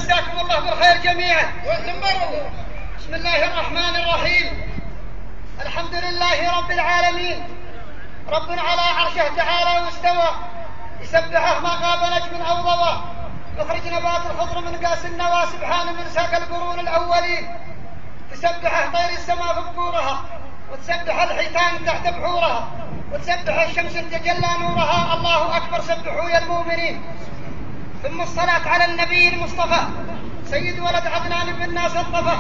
مساكم الله بالخير جميعا. بسم الله الرحمن الرحيم. الحمد لله رب العالمين، رب على عرشه تعالى واستوى، يسبحه ما غاب نجم أو ضوى، يخرج نبات الخضر من قاس النوى، سبحان من ساق القرون الأولين، تسبحه طير السماء في بقورها، وتسبح الحيتان تحت بحورها، وتسبح الشمس تجلى نورها. الله أكبر، سبحوا يا المؤمنين. ثم الصلاة على النبي المصطفى سيد ولد عدنان بن الناس الطفى،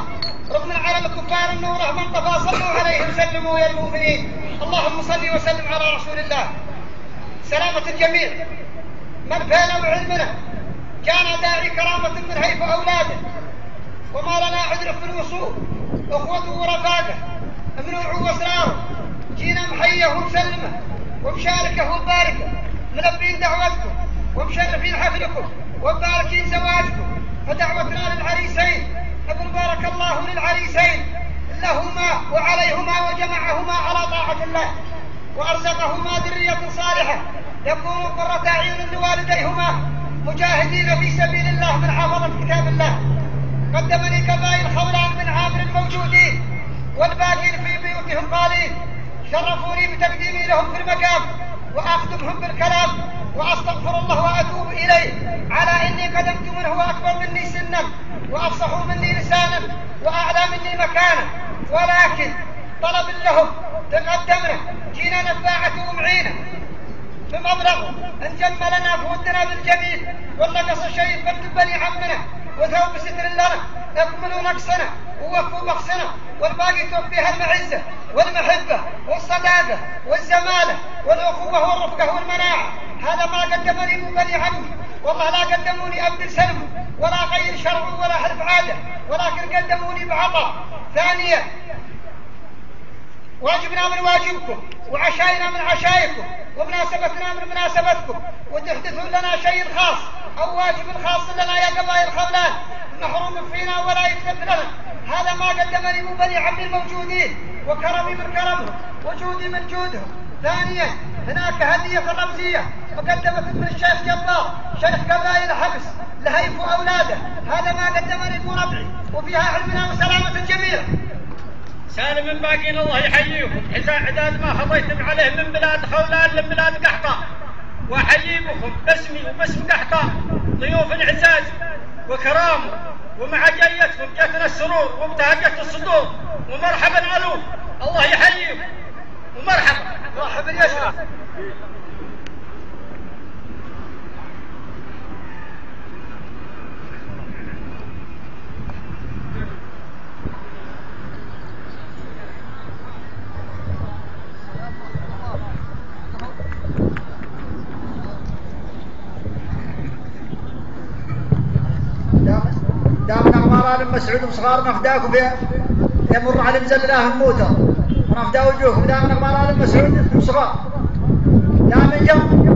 رغم على الكفار النوره من طفى. صلوا عليه وسلموا يا المؤمنين. اللهم صل وسلم على رسول الله. سلامة الجميع، مرفانا وعلمنا، كان داعي كرامة من هيف أولاده، وما لنا عذر في الوصول، أخوته ورفاقه، منوعه واسراره، جينا محيه ومسلمه ومشاركه وباركه، ملبين دعوتكم ومشرفين حفلكم ومباركين زواجكم. فدعوتنا للعريسين، نقول بارك الله للعريسين لهما وعليهما، وجمعهما على طاعة الله، وأرزقهما ذرية صالحة يكونوا قرة أعين لوالديهما، مجاهدين في سبيل الله من حافظة كتاب الله. قدمني قبائل خولان من عامر الموجودين، والباقين في بيوتهم قالين، شرفوني بتقديمي لهم في المقام وأخدمهم بالكلام، وأستغفر الله وأتوب إليه على إني قدمت من هو أكبر مني سنا وأفصح مني لسانا وأعلى مني مكانا، ولكن طلب لهم تقدمنا، جينا نفاعة ومعينة بمبلغ ان جملنا بودنا بالجميل، والنقص الشريف بنت بني عمنا، وثوب ستر لنا اكملوا نقصنا ووفوا بخسنا، والباقي توفيها المعزة والمحبة والصداقة والزمالة والأخوة والرفقة والمناعة. هذا ما قدمني من بني عمي، والله لا قدموني أبد سلم ولا غير شرع ولا حلف عادة، ولكن قدموني بعطاء. ثانيا، واجبنا من واجبكم، وعشائنا من عشائكم، ومناسبتنا من مناسبتكم، وتحدثون لنا شيء خاص أو واجب خاص لنا يا قبائل خولان، محروم فينا ولا يكتب لنا. هذا ما قدمني من بني عمي الموجودين، وكرمي من كرمهم، وجودي من جودهم. ثانيا، هناك هدية رمزية وقدمت من الشيخ جبار شيخ قبائل حبس لهيف أولاده، هذا ما قدمني ابو ربعي، وفيها علمنا وسلامة الجميع. سالم من باقين الله يحييكم، حساء عداد ما خطيتم عليه من بلاد خولان لبلاد قحطان، وأحييكم باسمي وباسم قحطان ضيوف عزاز وكرام، ومع جيتكم جتنا السرور وابتهجت الصدور، ومرحبا ألو، الله يحييكم ومرحبا. مرحبا يشرف. دامنا أغمار آل مسعود وصغارنا فداكم يمر على مزلناهم موتى ونفدا وجوهكم. دامنا أغمار آل مسعود وصغار، دام جنب